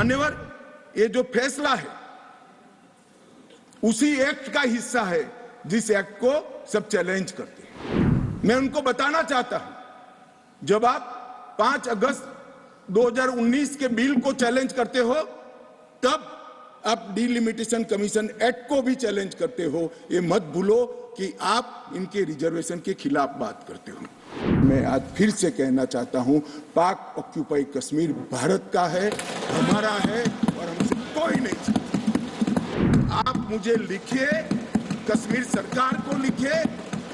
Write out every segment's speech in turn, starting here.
मान्यवर, ये जो फैसला है उसी एक्ट का हिस्सा है जिस एक्ट को सब चैलेंज करते हैं। मैं उनको बताना चाहता हूं, जब आप 5 अगस्त 2019 के बिल को चैलेंज करते हो, तब आप डिलिमिटेशन कमीशन एक्ट को भी चैलेंज करते हो। ये मत भूलो कि आप इनके रिजर्वेशन के खिलाफ बात करते हो। मैं आज फिर से कहना चाहता हूं, पाक ऑक्यूपाई कश्मीर भारत का है, हमारा है और हमसे कोई नहीं चाहता। आप मुझे लिखिए, कश्मीर सरकार को लिखिए,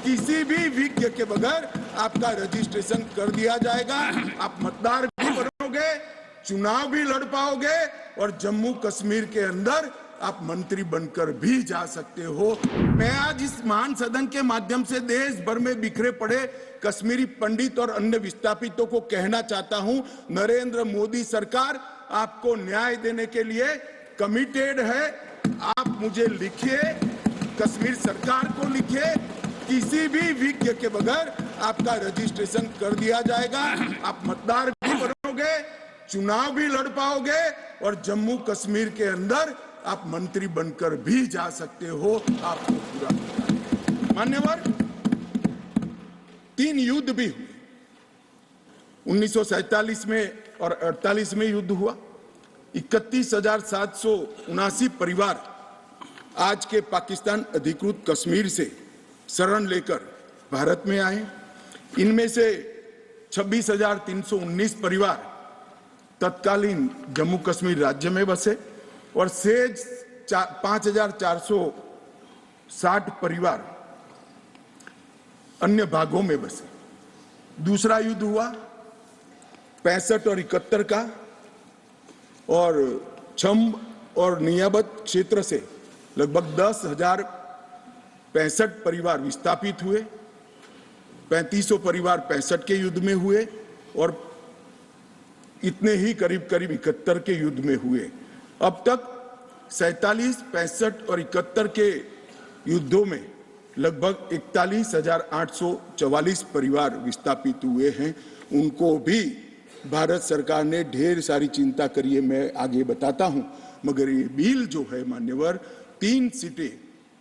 किसी भी विज्ञ के बगैर आपका रजिस्ट्रेशन कर दिया जाएगा। आप मतदार भी बनोगे, चुनाव भी लड़ पाओगे और जम्मू कश्मीर के अंदर आप मंत्री बनकर भी जा सकते हो। मैं आज इस महान सदन के माध्यम से देश भर में बिखरे पड़े कश्मीरी पंडित और अन्य विस्थापितों को कहना चाहता हूं, नरेंद्र मोदी सरकार आपको न्याय देने के लिए कमिटेड है। आप मुझे लिखिए, कश्मीर सरकार को लिखिए, किसी भी विज्ञ के बगैर आपका रजिस्ट्रेशन कर दिया जाएगा। आप मतदार भी बनोगे, चुनाव भी लड़ पाओगे और जम्मू कश्मीर के अंदर आप मंत्री बनकर भी जा सकते हो। आपको पूरा मान्यवर, 3 युद्ध भी हुए। 1947 में और 48 में युद्ध हुआ। 31,779 परिवार आज के पाकिस्तान अधिकृत कश्मीर से शरण लेकर भारत में आए। इनमें से 26,319 परिवार तत्कालीन जम्मू कश्मीर राज्य में बसे और शेष 5,460 परिवार अन्य भागों में बसे। दूसरा युद्ध हुआ 65 और 71 का, और छम्ब और नियाबत क्षेत्र से लगभग 10,065 परिवार विस्थापित हुए। 3500 परिवार 65 के युद्ध में हुए और इतने ही करीब 71 के युद्ध में हुए। अब तक 47, 65 और 71 के युद्धों में लगभग 41,844 परिवार विस्थापित हुए हैं। उनको भी भारत सरकार ने ढेर सारी चिंता करी है, मैं आगे बताता हूं। मगर ये बिल जो है मान्यवर, 3 सीटें,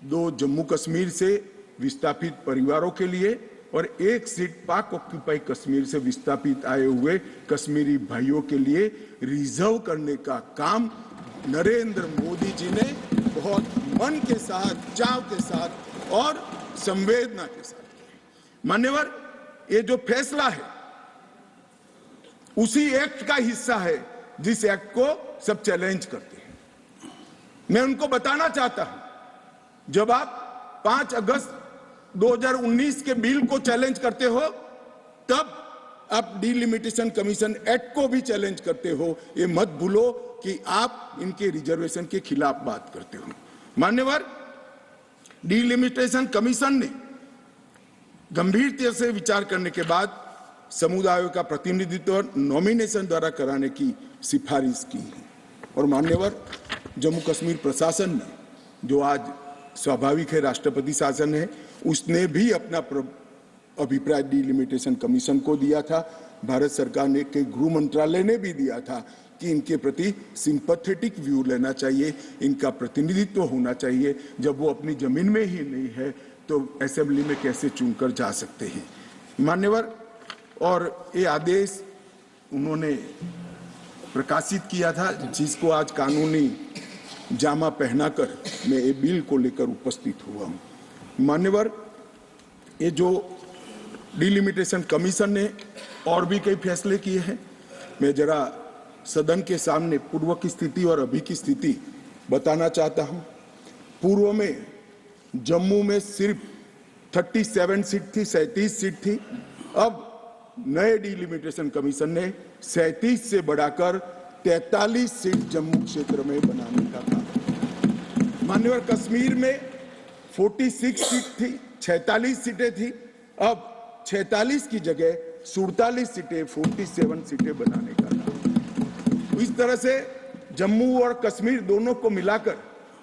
2 जम्मू कश्मीर से विस्थापित परिवारों के लिए और 1 सीट पाक ऑक्यूपाई कश्मीर से विस्थापित आए हुए कश्मीरी भाइयों के लिए रिजर्व करने का काम नरेंद्र मोदी जी ने बहुत मन के साथ, चाव के साथ और संवेदना के साथ किया। मान्यवर, ये जो फैसला है उसी एक्ट का हिस्सा है जिस एक्ट को सब चैलेंज करते हैं। मैं उनको बताना चाहता हूं, जब आप 5 अगस्त 2019 के बिल को चैलेंज करते हो, तब आप डिलिमिटेशन कमीशन एक्ट को भी चैलेंज करते हो। ये मत भूलो कि आप इनके रिजर्वेशन के खिलाफ बात करते हो। मान्यवर, डिलिमिटेशन कमीशन ने गंभीरता से विचार करने के बाद समुदायों का प्रतिनिधित्व नॉमिनेशन द्वारा कराने की सिफारिश की है। और मान्यवर, जम्मू कश्मीर प्रशासन ने, जो आज स्वाभाविक है राष्ट्रपति शासन है, उसने भी अपना अभिप्राय डिलिमिटेशन कमीशन को दिया था। भारत सरकार ने के गृह मंत्रालय ने भी दिया था कि इनके प्रति सिंपैथेटिक व्यू लेना चाहिए, इनका प्रतिनिधित्व होना चाहिए। जब वो अपनी जमीन में ही नहीं है तो असेंबली में कैसे चुनकर जा सकते हैं। मान्यवर, और ये आदेश उन्होंने प्रकाशित किया था, जिसको आज कानूनी जामा पहनाकर मैं ये बिल को लेकर उपस्थित हुआ हूं। मान्यवर, ये जो डिलिमिटेशन कमीशन ने और भी कई फैसले किए हैं। मैं जरा सदन के सामने पूर्व की स्थिति और अभी की स्थिति बताना चाहता हूं। पूर्व में जम्मू में सिर्फ 37 सीट थी, 37 सीट थी। अब नए डिलिमिटेशन कमीशन ने 37 से बढ़ाकर 43 सीट जम्मू क्षेत्र में बनाने का काम। मान्यवर, कश्मीर में 46 सीट थी, 46 सीटें थी। अब 46 की जगह 47 सीटें, 47 सीटें बनाने का काम। इस तरह से जम्मू और कश्मीर दोनों को मिलाकर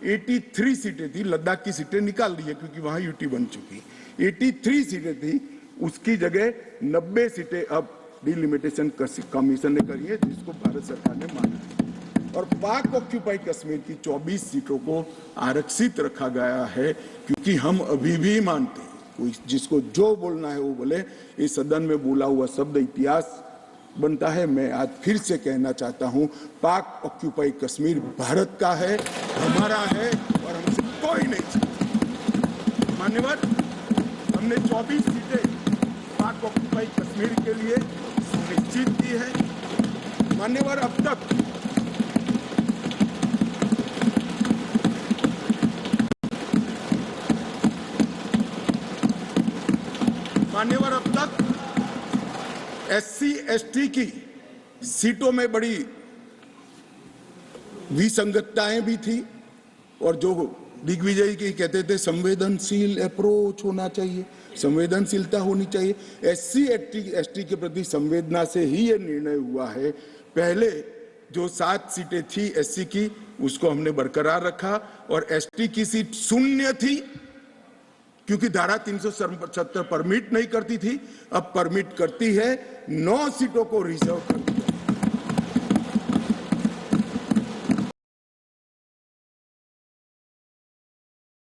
83 सीटें थी। लद्दाख की सीटें निकाल दी है क्योंकि वहां यूटी बन चुकी। 83 सीटें थी, उसकी जगह 90 सीटें अब डिलिमिटेशन कमीशन ने करी है, जिसको भारत सरकार ने माना है। और पाक ऑक्यूपाई कश्मीर की 24 सीटों को आरक्षित रखा गया है, क्योंकि हम अभी भी मानते हैं, कोई जिसको जो बोलना है वो बोले, इस सदन में बोला हुआ शब्द इतिहास बनता है। मैं आज फिर से कहना चाहता हूं, पाक ऑक्यूपाई कश्मीर भारत का है, हमारा है और हमसे कोई नहीं चाहता। मान्यवर, हमने 24 सीटें पाक ऑक्यूपाई कश्मीर के लिए सुनिश्चित की है। मान्यवर, अब तक SC ST की सीटों में बड़ी विसंगतताएं भी थी, और जो दिग्विजय की कहते थे संवेदनशील अप्रोच होना चाहिए, संवेदनशीलता होनी चाहिए। SC ST के प्रति संवेदना से ही ये निर्णय हुआ है। पहले जो 7 सीटें थी SC की, उसको हमने बरकरार रखा, और ST की सीट शून्य थी, क्योंकि धारा 377 परमिट नहीं करती थी, अब परमिट करती है। 9 सीटों को रिजर्व कर